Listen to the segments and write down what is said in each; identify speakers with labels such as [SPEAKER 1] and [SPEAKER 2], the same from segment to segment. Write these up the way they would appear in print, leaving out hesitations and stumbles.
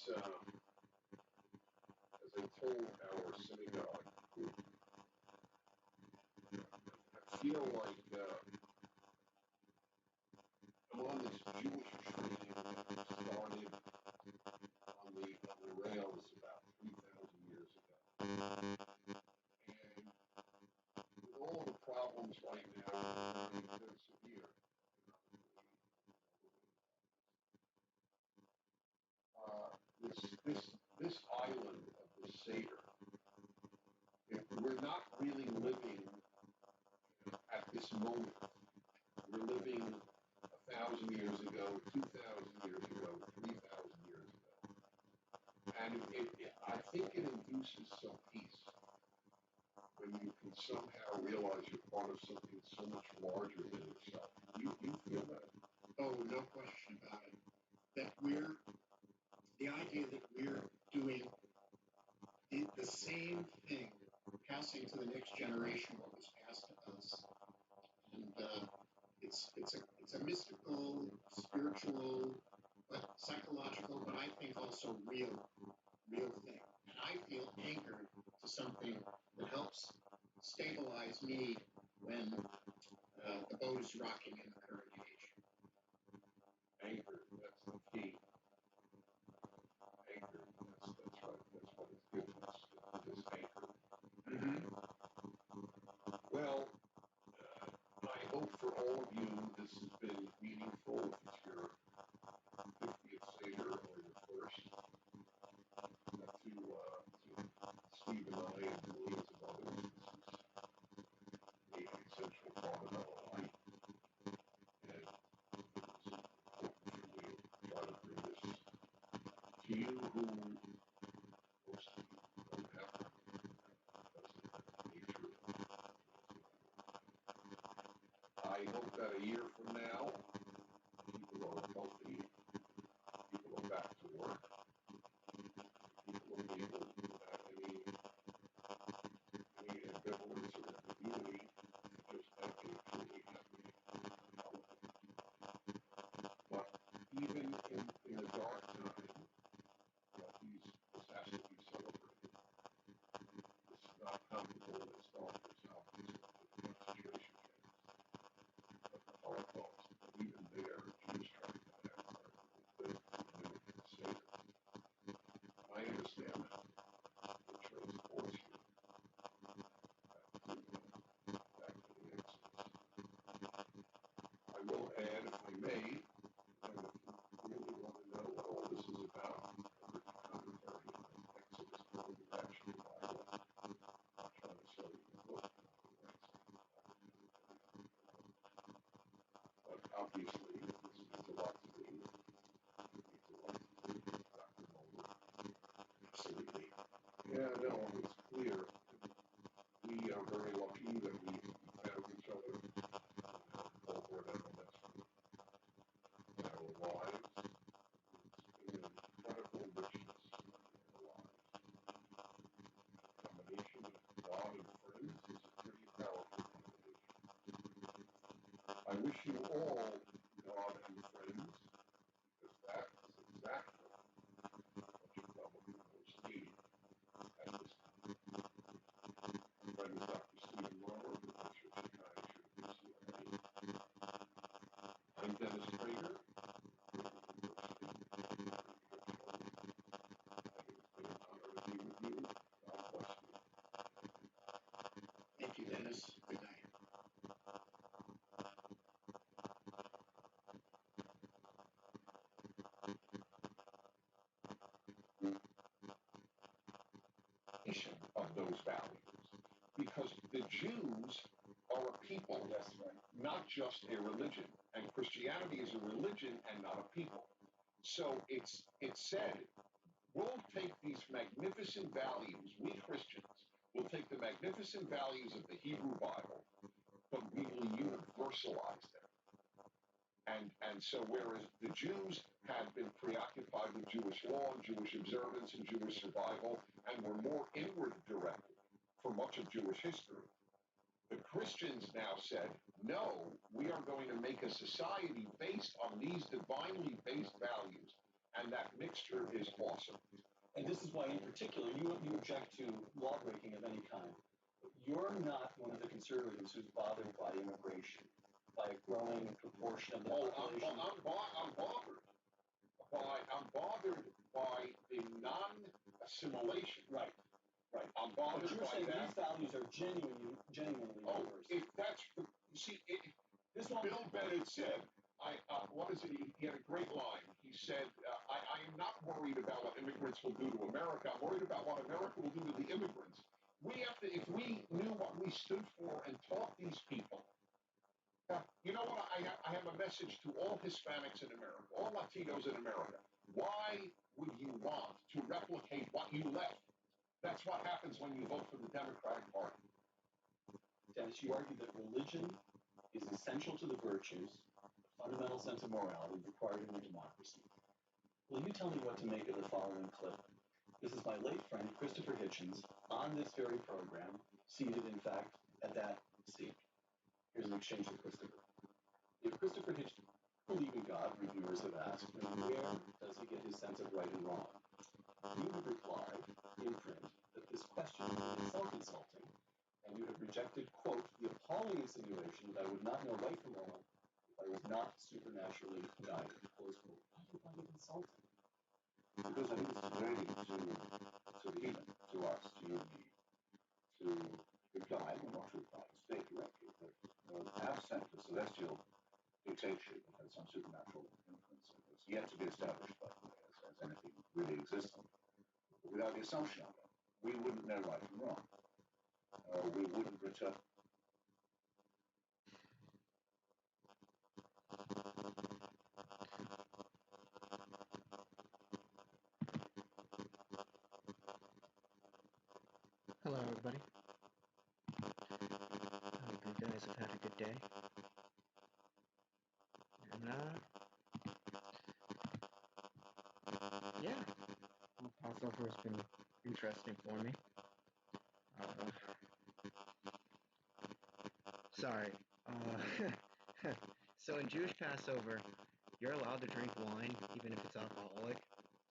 [SPEAKER 1] as I told our synagogue group, I feel like I'm on this Jewish train that started on the rails about 3,000 years ago. And with all the problems right now, they're severe. This island of the Seder, we're not really living at this moment. We're living 1,000 years ago, 2,000 years ago, 3,000 years ago. And I think it induces some peace when you can somehow realize you're part of something so much larger than yourself. You feel that?
[SPEAKER 2] Oh, no question about it. That the idea that we're doing the same thing, passing to the next generation what was passed to us. And it's a mystical, spiritual, but psychological, but I think also real thing. And I feel anchored to something that helps stabilize me when the boat is rocking in the current age.
[SPEAKER 1] Anchored, that's the key. Anchored, that's right. That's what it's given us. This anchor.
[SPEAKER 2] Mm-hmm.
[SPEAKER 1] Well, I hope for all of you this has been meaningful. If it's your 50th Seder or your first, to Steve and I and millions of others, this is a central part of our life. And it's important for me to try to bring this to you who most of you don't have to, because of the nature of it. I hope that a year from now, people are healthy, people are back to work, people are able without any ambivalence or ambiguity to just have a truly happy holiday. But even in a dark time, this has to be celebrated. It's not comfortable in its darkness, obviously, with the concentration camps. But the Holocaust, even there, Jews tried to have the Seder. I understand that. It transports you back to the Exodus. I will add, if I may, and if you really want to know what all this is about, the commentary on Exodus from the actual Bible. I'm trying to sell you the book. But obviously, this means a lot to me. It means a lot to Dr. Mulder.
[SPEAKER 2] Absolutely.
[SPEAKER 1] Yeah, no, it's clear. We are very lucky that we found each other over at MLS in our lives. It's been an incredible richness in our lives. A combination of God and friends is a pretty powerful combination. I wish you all God and friends, because that is exactly what you probably most need at this time. My friend is Dr. Stephen Romer, professor of psychiatry at UCLA. I'm Dennis Prager, University. I think it's been an honor to be with you. God bless you.
[SPEAKER 2] Thank you, Dennis. Good night.
[SPEAKER 1] Of those values, because the Jews are a people,
[SPEAKER 3] Yes, right.
[SPEAKER 1] not just a religion, and Christianity is a religion and not a people. So it's said, we'll take these magnificent values, we Christians will take the magnificent values of the Hebrew Bible, but we will universalize them. And so whereas the Jews had been preoccupied with Jewish law, Jewish observance, and Jewish survival, and were more inward directed for much of Jewish history, the Christians now said, no, we are going to make a society based on these divinely based values, and that mixture is awesome.
[SPEAKER 3] And this is why, in particular, you object to law breaking of any kind. You're not one of the conservatives who's bothered by immigration, by a growing proportion of the population.
[SPEAKER 1] I'm bothered by the non-assimilation.
[SPEAKER 3] Right.
[SPEAKER 1] I'm bothered
[SPEAKER 3] but you're
[SPEAKER 1] by
[SPEAKER 3] saying
[SPEAKER 1] that.
[SPEAKER 3] these values are genuinely diverse.
[SPEAKER 1] If that's this one, Bill Bennett said. What is it? He had a great line. He said, I am not worried about what immigrants will do to America. I'm worried about what America will do to the immigrants. If we knew what we stood for and taught these people. You know what? I have a message to all Hispanics in America, all Latinos in America. Why would you want to replicate what you left? That's what happens when you vote for the Democratic Party.
[SPEAKER 3] Dennis, you argue that religion is essential to the virtues, a fundamental sense of morality required in a democracy. Will you tell me what to make of the following clip? This is my late friend, Christopher Hitchens, on this very program, seated, in fact, at that seat. Here's an exchange with Christopher. If Christopher Hitchens believed in God, reviewers have asked, then where does he get his sense of right and wrong? You have replied, in print, that this question is self-insulting, and you have rejected, quote, the appalling insinuation that I would not know right from wrong if I was not supernaturally guided, close quote. Why do you find it insulting?
[SPEAKER 1] Because I think it's degrading to the human, to us, to you and me, to imply, or not to imply, to state directly that absent a celestial dictatorship that has some supernatural influence, it's yet to be established, by the way, as anything really existing. Without the assumption of it, we wouldn't know right from wrong. We wouldn't return.
[SPEAKER 4] Hello, everybody. I hope you guys have had a good day. And, yeah, well, Passover has been interesting for me. Sorry. So in Jewish Passover, you're allowed to drink wine, even if it's alcoholic.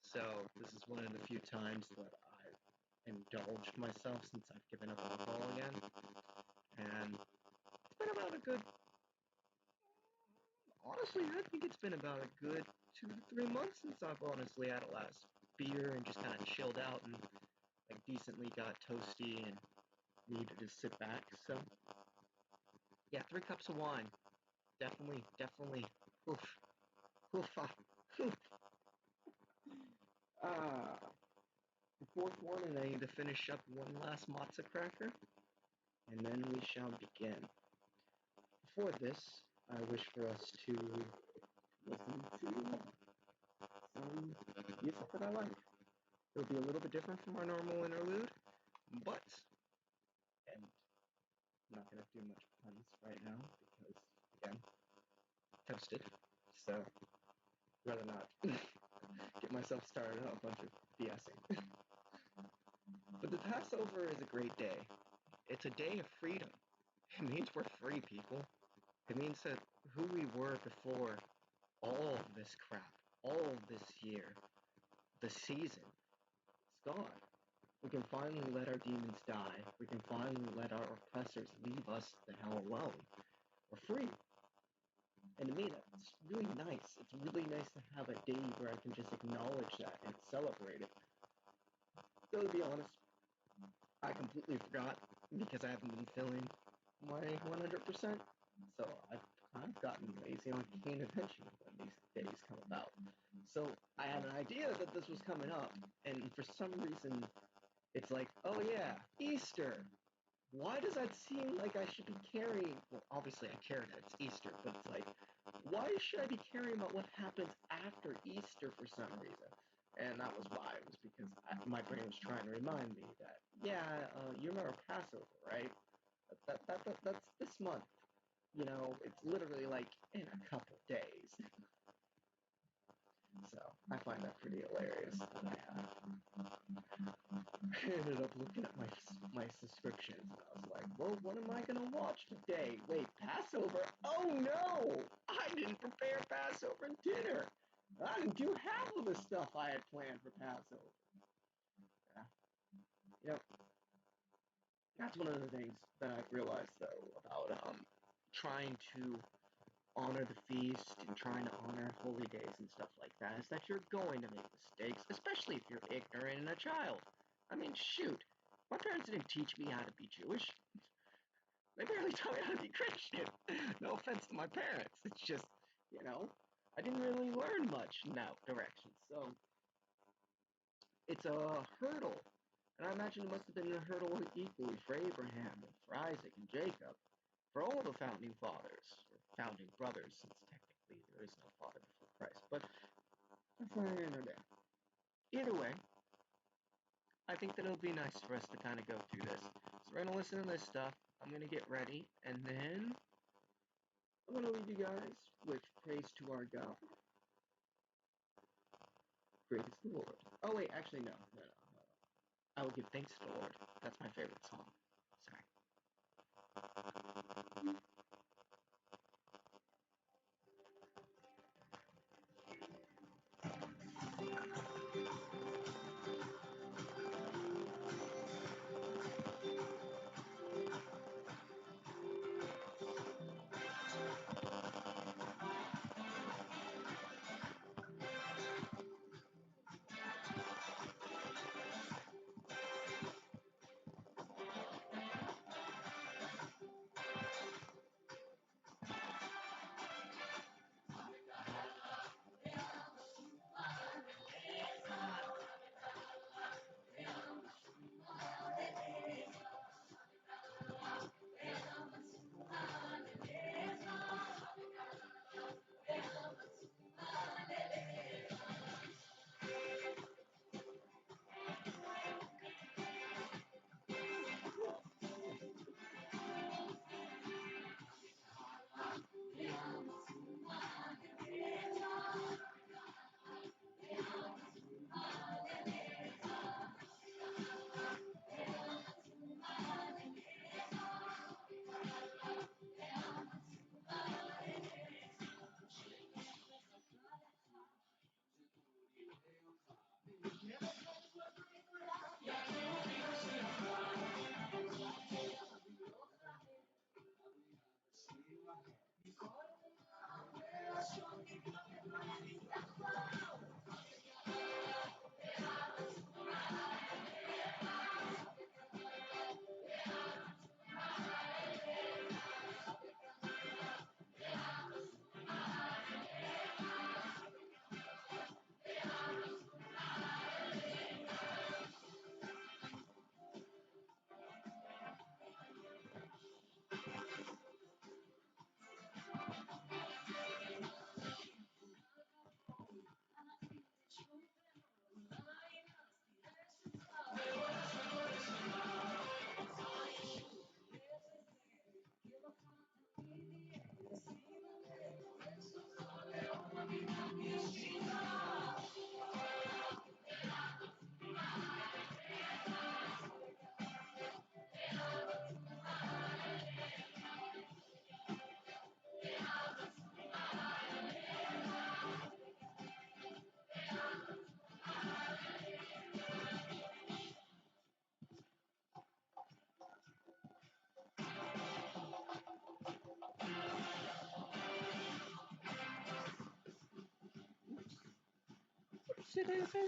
[SPEAKER 4] So this is one of the few times that I've indulged myself since I've given up alcohol again. And it's been about a good, honestly, I think it's been about a good 2 to 3 months since I've honestly had a last beer and just kind of chilled out and like decently got toasty and needed to sit back. So yeah, 3 cups of wine. Definitely. Oof. Oof. The fourth one, and I need to finish up one last matzah cracker, and then we shall begin. Before this, I wish for us to listen to some music that I like. It'll be a little bit different from our normal interlude, but, and I'm not going to do much puns right now, because, again, toasted, so rather not get myself started on a bunch of BSing. But the Passover is a great day. It's a day of freedom. It means we're free, people. It means that who we were before all of this crap, all of this year, the season, it's gone. We can finally let our demons die. We can finally let our oppressors leave us the hell alone. We're free. And to me, that's really nice. It's really nice to have a day where I can just acknowledge that and celebrate it. So to be honest, I completely forgot because I haven't been feeling my 100%. So I've gotten lazy on paying attention when these days come about. So I had an idea that this was coming up, and for some reason, it's like, oh yeah, Easter. Why does that seem like I should be caring? Well, obviously I care that it's Easter, but it's like, why should I be caring about what happens after Easter for some reason? And that was why. It was because my brain was trying to remind me that, yeah, you remember Passover, right? That's this month. You know, it's literally like in a couple days. So I find that pretty hilarious. And I ended up looking at my subscriptions, and I was like, well, what am I gonna watch today? Wait, Passover? Oh no! I didn't prepare Passover dinner. I didn't do half of the stuff I had planned for Passover. Yeah. You know, that's one of the things that I've realized though about trying to honor the feast and trying to honor holy days and stuff like that is that you're going to make mistakes, especially if you're ignorant and a child. I mean, shoot, my parents didn't teach me how to be Jewish. They barely taught me how to be Christian. No offense to my parents. It's just, you know, I didn't really learn much in that direction. So it's a hurdle. And I imagine it must have been a hurdle equally for Abraham and for Isaac and Jacob, for all the founding fathers, or founding brothers, since technically there is no father before Christ. But for another day. Either way, I think that it'll be nice for us to kind of go through this. So we're going to listen to this stuff. I'm going to get ready, and then I'm going to leave you guys with praise to our God. Great is the Lord. Oh, wait, actually, no. I will give thanks to the Lord. That's my favorite song. Sorry. Sit down, sir.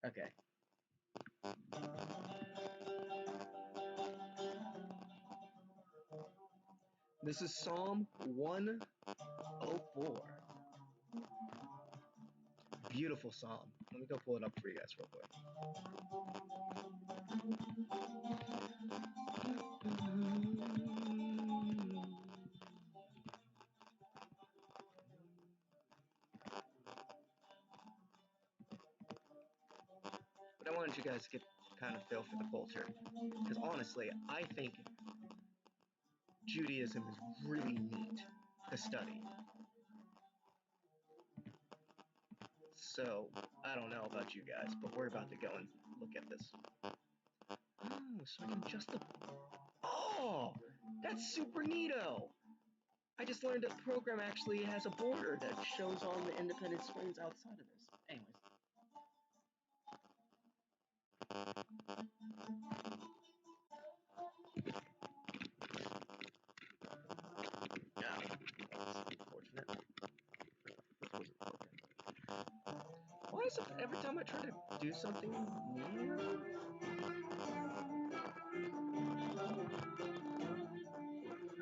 [SPEAKER 4] Okay. This is Psalm 104. Beautiful psalm. Let me go pull it up for you guys real quick. But I wanted you guys to get kind of feel for the culture. Because honestly, I think Judaism is really neat to study. So, I don't know about you guys, but we're about to go and look at this. Oh, so I can adjust the... Oh! That's super neato! I just learned that the program actually has a border that shows all the independent swings outside of this. Anyways. Yeah, that's unfortunate. This wasn't broken. Why is it every time I try to do something new?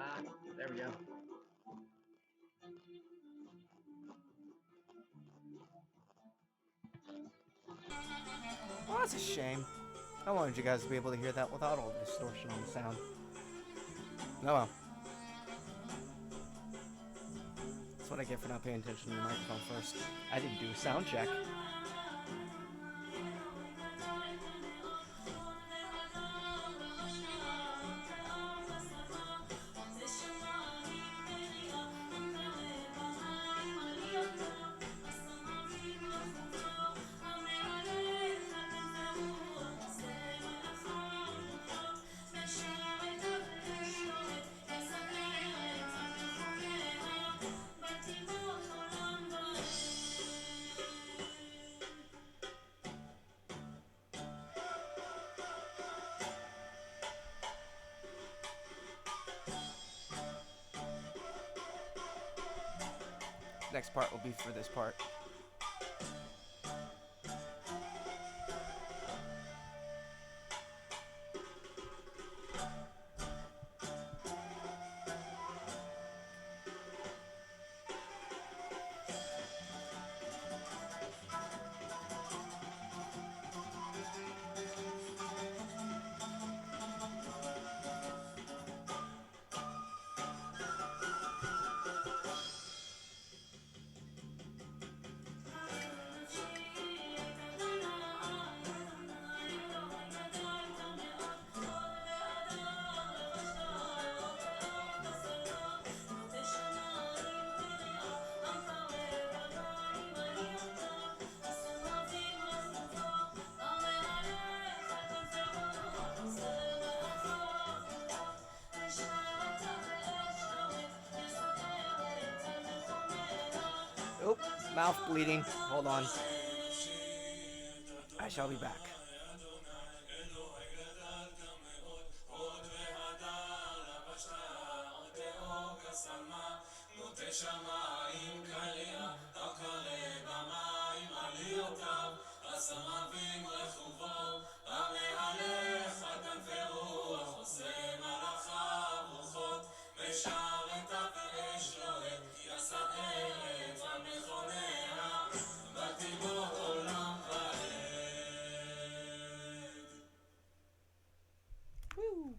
[SPEAKER 4] Ah, there we go.
[SPEAKER 5] Well, that's a shame. I wanted you guys to be able to hear that without all the distortion on the sound. Oh well. That's what I get for not paying attention to the microphone first. I didn't do a sound check. Next part will be for this part. Oh, mouth bleeding. Hold on. I shall be back. Woo!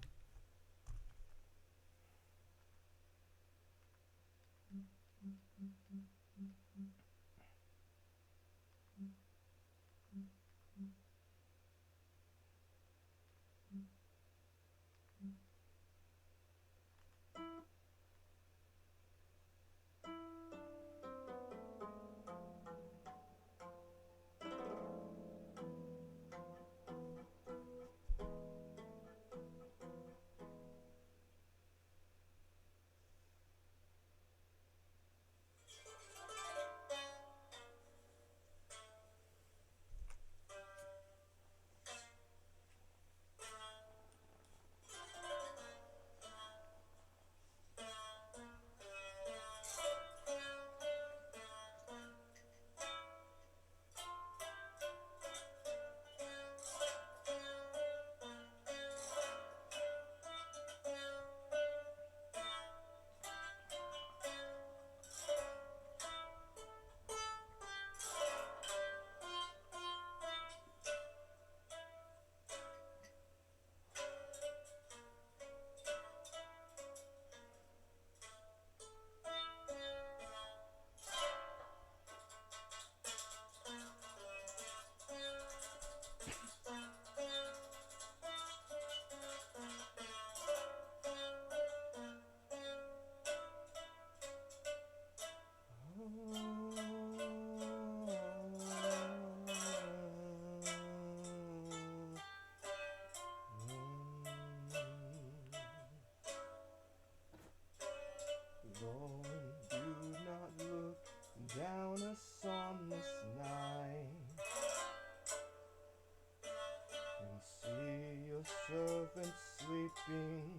[SPEAKER 5] sleeping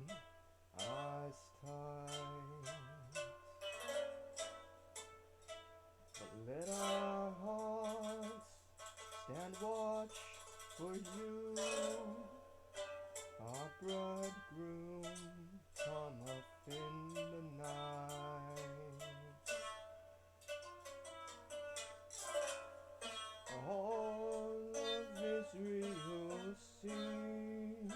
[SPEAKER 5] eyes tight. But let our hearts stand watch for you, our bridegroom cometh in the night. All of Israel sings,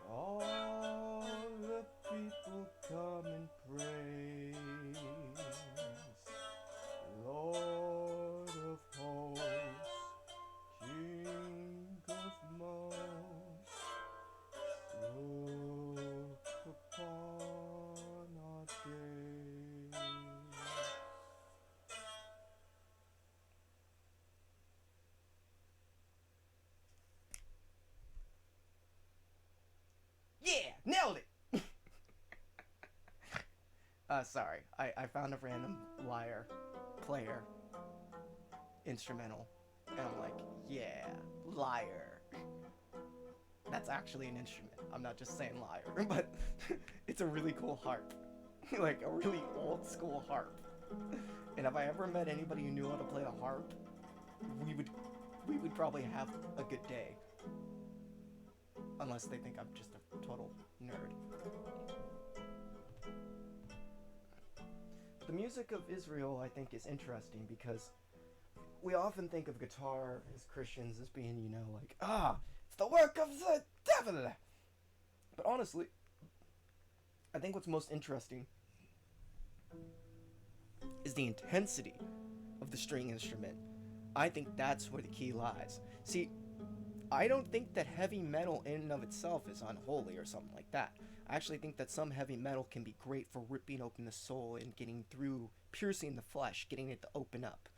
[SPEAKER 5] all the people come and praise, Lord of hosts, King of most, look upon our days. Yeah, nailed it. Sorry, I found a random lyre player instrumental, and I'm like, yeah, lyre. That's actually an instrument. I'm not just saying lyre, but it's a really cool harp, like a really old school harp. And if I ever met anybody who knew how to play a harp, we would probably have a good day. Unless they think I'm just a total nerd. The music of Israel, I think, is interesting because we often think of guitar as Christians as being, you know, like, it's the work of the devil. But honestly, I think what's most interesting is the intensity of the string instrument. I think that's where the key lies. See, I don't think that heavy metal in and of itself is unholy or something like that. I actually think that some heavy metal can be great for ripping open the soul and getting through, piercing the flesh, getting it to open up.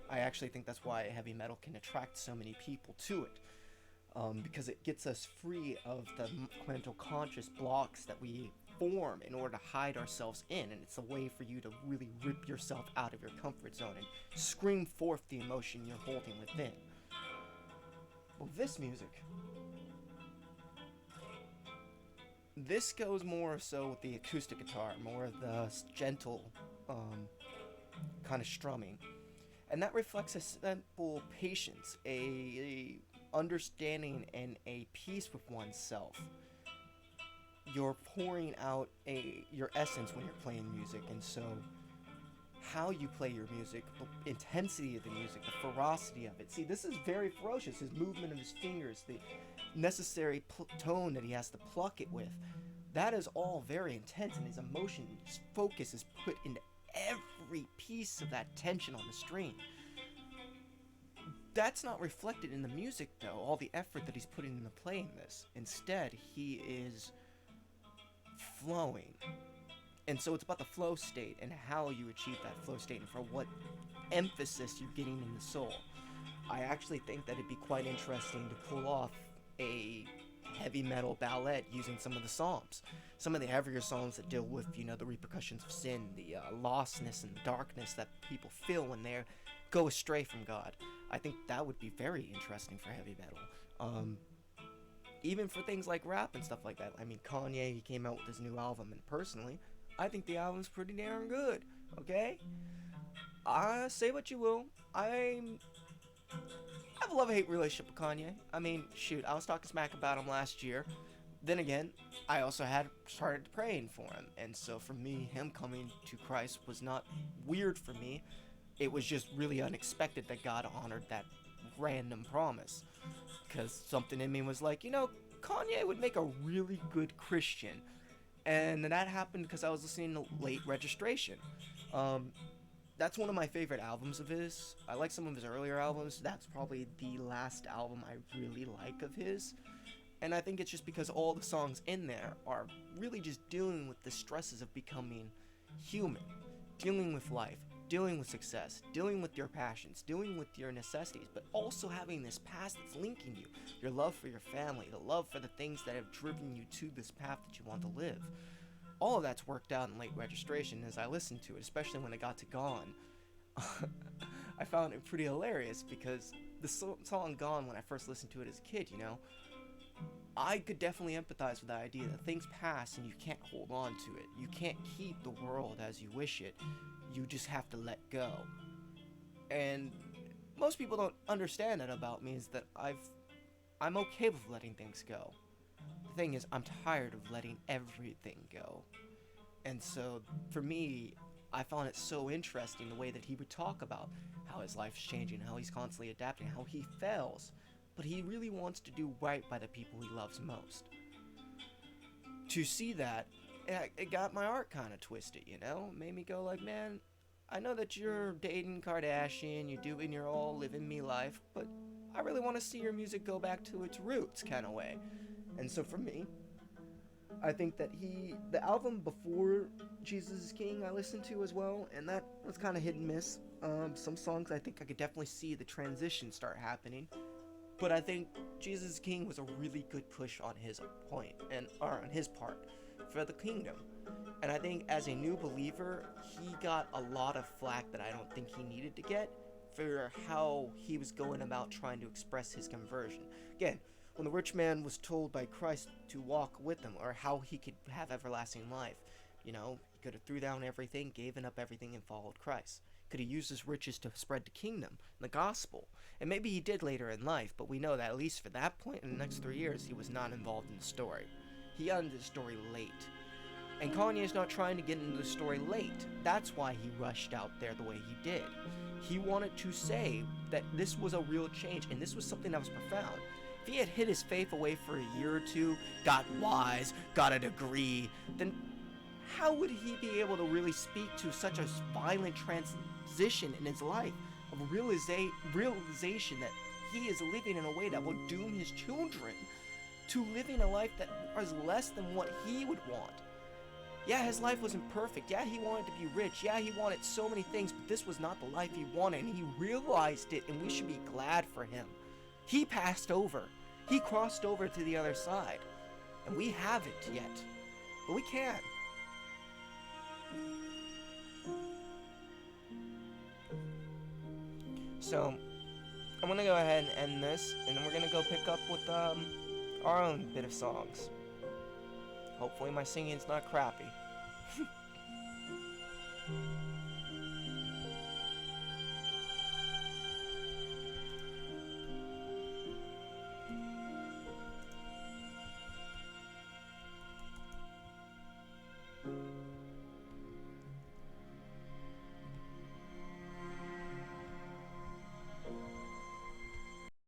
[SPEAKER 5] I actually think that's why heavy metal can attract so many people to it. Because it gets us free of the mental conscious blocks that we form in order to hide ourselves in, and it's a way for you to really rip yourself out of your comfort zone and scream forth the emotion you're holding within. Well, this music, this goes more so with the acoustic guitar, more of the gentle kind of strumming, and that reflects a simple patience, a understanding, and a peace with oneself. You're pouring out your essence when you're playing music, and so how you play your music, the intensity of the music, the ferocity of it. See, this is very ferocious. His movement of his fingers, the necessary tone that he has to pluck it with, that is all very intense, and his emotion, his focus is put into every piece of that tension on the string. That's not reflected in the music, though, all the effort that he's putting into playing this. Instead, he is flowing. And so it's about the flow state and how you achieve that flow state and for what emphasis you're getting in the soul. I actually think that it'd be quite interesting to pull off a heavy metal ballad using some of the psalms. Some of the heavier psalms that deal with, you know, the repercussions of sin, the lostness and darkness that people feel when they go astray from God. I think that would be very interesting for heavy metal. Even for things like rap and stuff like that. I mean, Kanye, he came out with his new album, and personally, I think the album's pretty damn good, okay? Say what you will. I have a love-hate relationship with Kanye. I mean, shoot, I was talking smack about him last year. Then again, I also had started praying for him. And so for me, him coming to Christ was not weird for me. It was just really unexpected that God honored that random promise. Because something in me was like, you know, Kanye would make a really good Christian. And that happened because I was listening to Late Registration. That's one of my favorite albums of his. I like some of his earlier albums. That's probably the last album I really like of his. And I think it's just because all the songs in there are really just dealing with the stresses of becoming human, dealing with life, dealing with success, dealing with your passions, dealing with your necessities, but also having this past that's linking you, your love for your family, the love for the things that have driven you to this path that you want to live. All of that's worked out in Late Registration as I listened to it, especially when I got to Gone. I found it pretty hilarious because the song Gone, when I first listened to it as a kid, you know, I could definitely empathize with the idea that things pass and you can't hold on to it. You can't keep the world as you wish it. You just have to let go. And most people don't understand that about me, is that I'm okay with letting things go. The thing is, I'm tired of letting everything go. And so, for me, I found it so interesting the way that he would talk about how his life's changing, how he's constantly adapting, how he fails, but he really wants to do right by the people he loves most. To see that, it got my heart kind of twisted, you know? It made me go like, man, I know that you're dating Kardashian, you're doing your all living me life, but I really want to see your music go back to its roots kind of way. And so for me, I think that the album before Jesus is King I listened to as well, and that was kind of hit and miss. Some songs I think I could definitely see the transition start happening, but I think Jesus is King was a really good push on his point, or on his part, for the kingdom. And I think as a new believer, he got a lot of flack that I don't think he needed to get for how he was going about trying to express his conversion. Again, when the rich man was told by Christ to walk with him, or how he could have everlasting life, you know, he could have threw down everything, given up everything, and followed Christ. Could have used his riches to spread the kingdom, the gospel. And maybe he did later in life, but we know that at least for that point in the next 3 years, he was not involved in the story. He got into the story late. And Kanye's not trying to get into the story late. That's why he rushed out there the way he did. He wanted to say that this was a real change, and this was something that was profound. If he had hid his faith away for a year or two, got wise, got a degree, then how would he be able to really speak to such a violent transition in his life of realization that he is living in a way that will doom his children to living a life that is less than what he would want? Yeah, his life wasn't perfect. Yeah, he wanted to be rich. Yeah, he wanted so many things, but this was not the life he wanted, and he realized it, and we should be glad for him. He passed over. He crossed over to the other side, and we haven't yet, but we can. So, I'm gonna go ahead and end this, and then we're gonna go pick up with our own bit of songs. Hopefully my singing's not crappy.